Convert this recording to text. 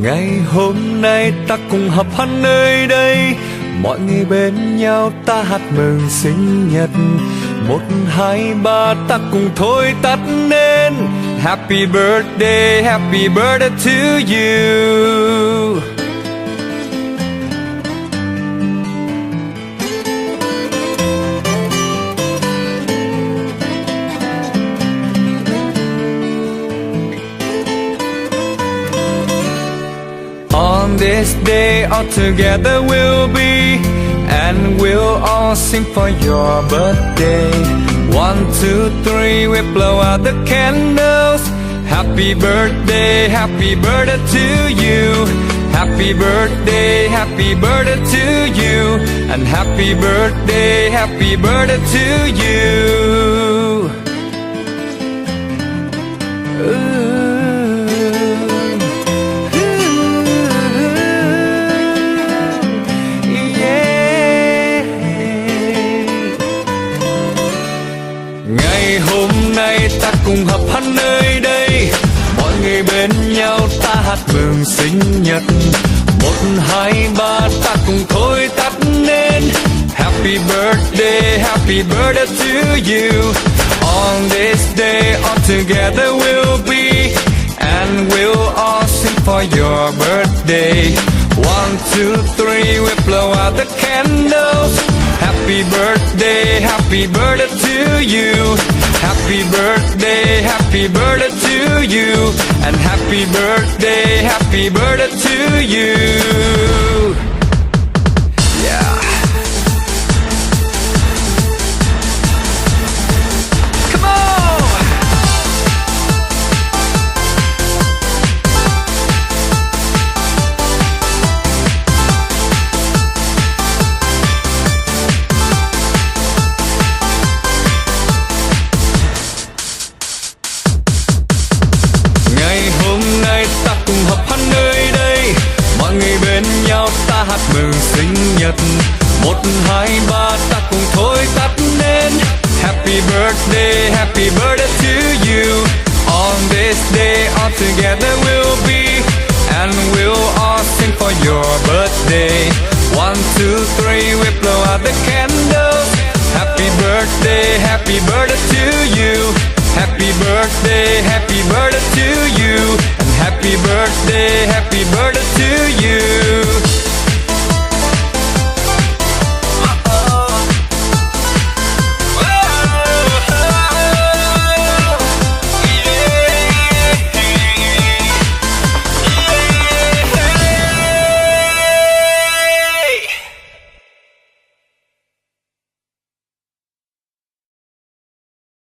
Ngày hôm nay ta cùng họp hắn nơi đây, mọi người bên nhau ta hát mừng sinh nhật. 1, 2, 3 ta cùng thôi tắt nên Happy birthday to you. On this day all together we'll be, and we'll all sing for your birthday. 1, 2, 3 we blow out the candles. Happy birthday to you. Happy birthday to you. And happy birthday to you. Ngày hôm nay ta cùng họp hắn nơi đây, mọi người bên nhau ta hát mừng sinh nhật. 1, 2, 3 ta cùng thôi tắt nên Happy birthday to you. On this day all together we'll be, and we'll all sing for your birthday. 1, 2, 3 we blow out the candles. Happy birthday to you. Happy birthday to you. And happy birthday to you. Yeah. Come on. Ngày hôm nay ta cùng họp hắn nơi đây, mọi người bên nhau ta hát mừng sinh nhật. 1, 2, 3 ta cùng thôi tắt nên Happy birthday to you. On this day all together we'll be, and we'll all sing for your birthday. 1, 2, 3 we blow out the candles. Happy birthday to you. Happy birthday to you. And happy birthday